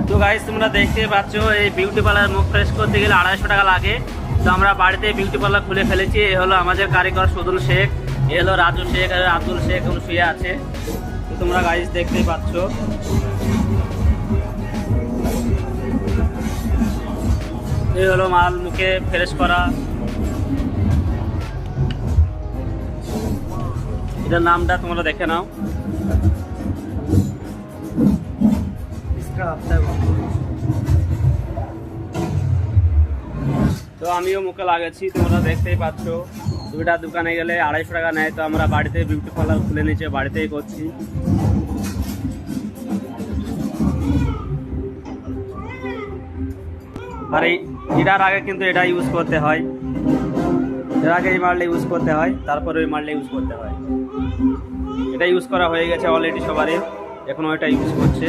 তো গাইস তোমরা দেখতে পাচ্ছ এই বিউটি পার্লার মুখ ফ্রেশ করতে গেলে 250 টাকা লাগে। তো আমরা বাড়িতে বিউটি পার্লার খুলে ফেলেছি। এই হলো আমাদের কারিগর সুদুল শেখ, এই হলো রাজু শেখ আর আব্দুল শেখ শুয়ে আছে। তো তোমরা গাইস দেখতেই পাচ্ছ। এই হলো মাল মুখে ফ্রেশ করা। এটার নামটা তোমরা দেখে নাও। তো আমিও মুখে লাগাচ্ছি, তোমরা দেখতেই পাচ্ছ। দুইটা দোকানে গেলে 250 টাকা নেয়। তো আমরা বাড়িতে বিউটি পার্লার খুলে নিচে বাড়িতেই করছি। আর এটার আগে কিন্তু এটা ইউজ করতে হয়, এর আগে এই মালটা ইউজ করতে হয়, তারপরে ওই মালটা ইউজ করতে হয়। এটা ইউজ করা হয়ে গেছে অলরেডি সবারই, এখন ওইটা ইউজ করছে।